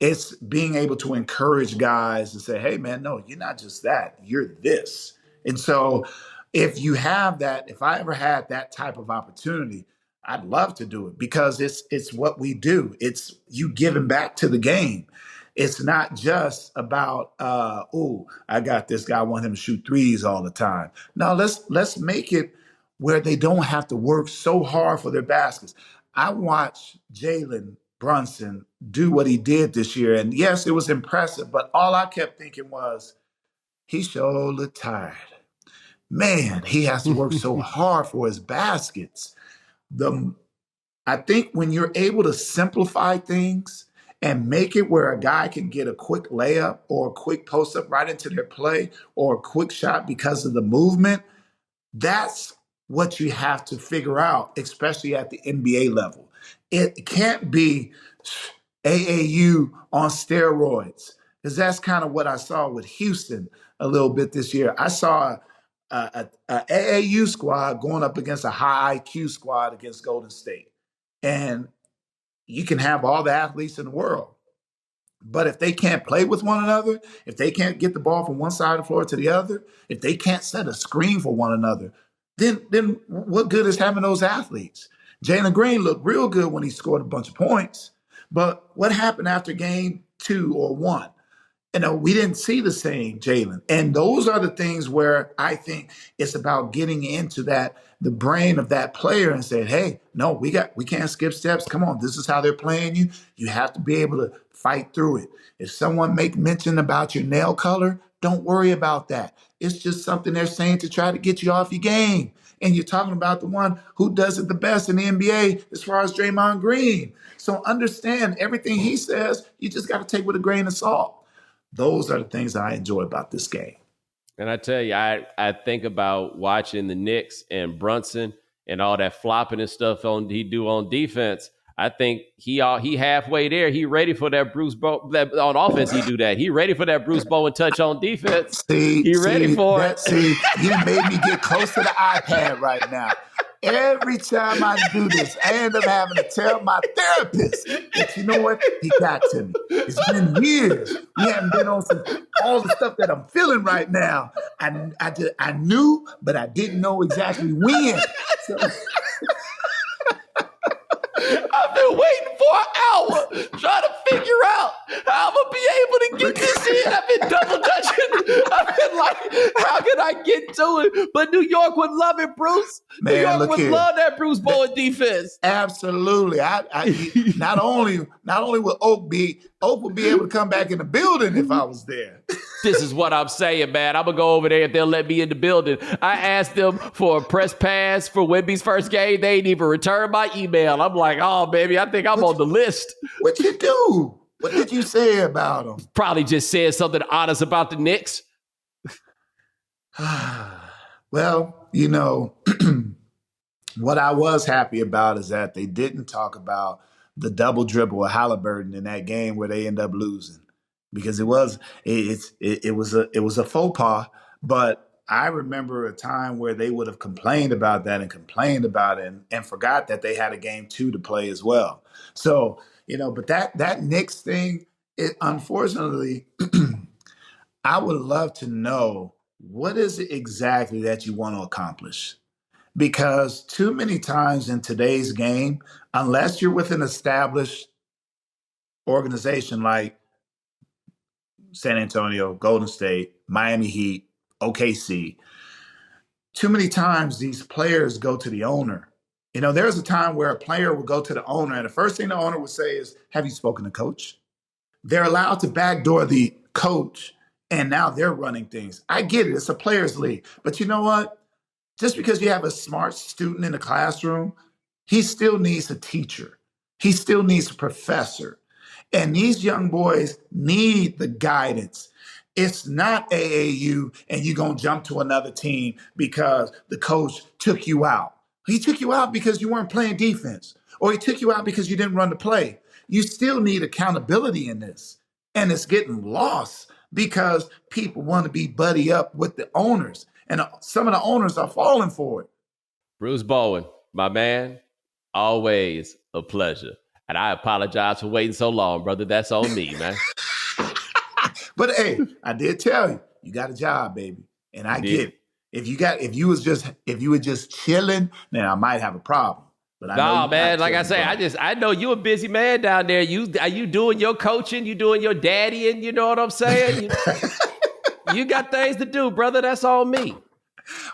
It's being able to encourage guys and say, hey, man, no, you're not just that. You're this. And so if you have that, if I ever had that type of opportunity, I'd love to do it because it's what we do. It's you giving back to the game. It's not just about, I got this guy, I want him to shoot threes all the time. No, let's make it where they don't have to work so hard for their baskets. I watched Jalen Brunson do what he did this year. And yes, it was impressive, but all I kept thinking was, he sure looked tired. Man, he has to work so hard for his baskets. I think when you're able to simplify things and make it where a guy can get a quick layup or a quick post-up right into their play or a quick shot because of the movement, that's what you have to figure out, especially at the NBA level. It can't be, AAU on steroids. Because that's kind of what I saw with Houston a little bit this year. I saw a AAU squad going up against a high IQ squad against Golden State. And you can have all the athletes in the world. But if they can't play with one another, if they can't get the ball from one side of the floor to the other, if they can't set a screen for one another, then what good is having those athletes? Jalen Green looked real good when he scored a bunch of points. But what happened after game 2 or 1? We didn't see the same Jalen. And those are the things where I think it's about getting into the brain of that player and saying, hey, no, we can't skip steps. Come on, this is how they're playing you. You have to be able to fight through it. If someone make mention about your nail color, don't worry about that. It's just something they're saying to try to get you off your game. And you're talking about the one who does it the best in the NBA as far as Draymond Green. So understand everything he says, you just got to take with a grain of salt. Those are the things that I enjoy about this game. And I tell you, I think about watching the Knicks and Brunson and all that flopping and stuff he do on defense. I think he halfway there. He ready for that Bruce Bowen. That on offense, he do that. He ready for that Bruce Bowen touch on defense. He ready for it. See, you made me get close to the iPad right now. Every time I do this, I end up having to tell my therapist that, you know what, he got to me. It's been years. We haven't been on all the stuff that I'm feeling right now. I knew, but I didn't know exactly when. So, I've been waiting for an hour trying to figure out how I'm going to be able to get this in. I've been double dutching. I've been like, how can I get to it? But New York would love it, Bruce. Man, New York would love that Bruce Bowen defense. Absolutely. Not only will Oak would be able to come back in the building if I was there. This is what I'm saying, man. I'm going to go over there if they'll let me in the building. I asked them for a press pass for Wemby's first game. They ain't even returned my email. I'm like, oh, baby, I think I'm on the list. What'd you do? What did you say about them? Probably just said something honest about the Knicks. Well, what I was happy about is that they didn't talk about the double dribble of Hailburton in that game where they end up losing. Because it was a faux pas, but I remember a time where they would have complained about that and forgot that they had a game 2 to play as well. So, but that Knicks thing, unfortunately, I would love to know what is it exactly that you want to accomplish? Because too many times in today's game, unless you're with an established organization like San Antonio, Golden State, Miami Heat, OKC. Too many times these players go to the owner. There's a time where a player will go to the owner and the first thing the owner would say is, have you spoken to coach? They're allowed to backdoor the coach and now they're running things. I get it. It's a players league. But you know what? Just because you have a smart student in the classroom, he still needs a teacher. He still needs a professor. And these young boys need the guidance. It's not AAU and you're going to jump to another team because the coach took you out. He took you out because you weren't playing defense, or he took you out because you didn't run the play. You still need accountability in this. And it's getting lost because people want to be buddy up with the owners. And some of the owners are falling for it. Bruce Bowen, my man, always a pleasure. And I apologize for waiting so long, brother. That's on me, man. But hey, I did tell you got a job, baby. And I get it. If you were just chilling, then I might have a problem. But no, man, like I say, I know you a busy man down there. Are you doing your coaching? You doing your daddying? You know what I'm saying? You got things to do, brother. That's on me.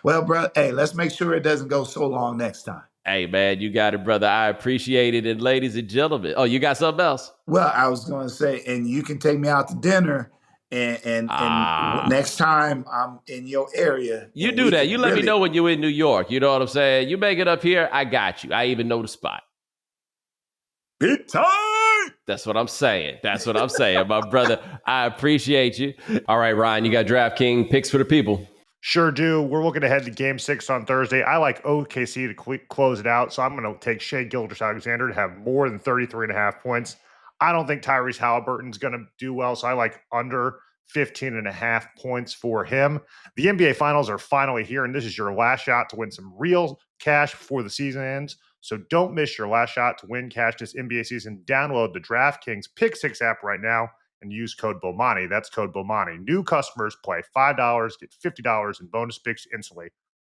Well, bro, hey, let's make sure it doesn't go so long next time. Hey, man, you got it, brother. I appreciate it. And ladies and gentlemen. Oh, you got something else? Well, I was going to say, and you can take me out to dinner and next time I'm in your area. You do that. You let me know when you're in New York. You know what I'm saying? You make it up here, I got you. I even know the spot. Big time! That's what I'm saying. My brother. I appreciate you. All right, Ryan, you got DraftKings picks for the people. Sure do. We're looking ahead to Game 6 on Thursday. I like OKC to close it out, so I'm going to take Shai Gilgeous-Alexander to have more than 33.5 points. I don't think Tyrese Halliburton's going to do well, so I like under 15.5 points for him. The NBA Finals are finally here, and this is your last shot to win some real cash before the season ends. So don't miss your last shot to win cash this NBA season. Download the DraftKings Pick 6 app right now and use code Bomani. That's code Bomani. New customers play $5, get $50 in bonus picks instantly.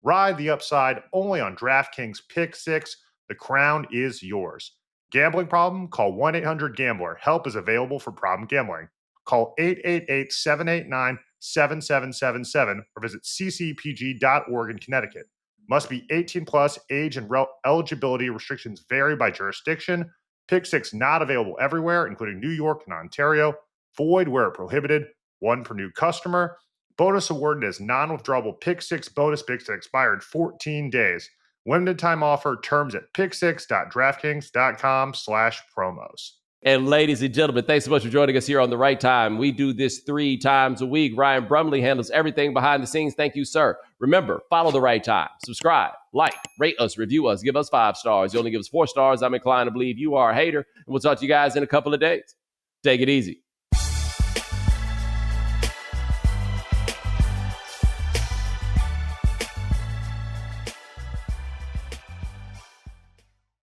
Ride the upside only on DraftKings Pick 6. The crown is yours. Gambling problem? Call 1-800-GAMBLER. Help is available for problem gambling. Call 888-789-7777 or visit ccpg.org in Connecticut. Must be 18 plus. Age and eligibility restrictions vary by jurisdiction. Pick 6 not available everywhere, including New York and Ontario. Void where prohibited. One per new customer. Bonus awarded as non-withdrawable Pick 6 bonus picks that expire in 14 days. Limited time offer. Terms at pick6.draftkings.com/promos. And ladies and gentlemen, thanks so much for joining us here on The Right Time. We do this 3 times a week. Ryan Brumley handles everything behind the scenes. Thank you, sir. Remember, follow The Right Time. Subscribe, like, rate us, review us, give us 5 stars. You only give us 4 stars, I'm inclined to believe you are a hater. And we'll talk to you guys in a couple of days. Take it easy.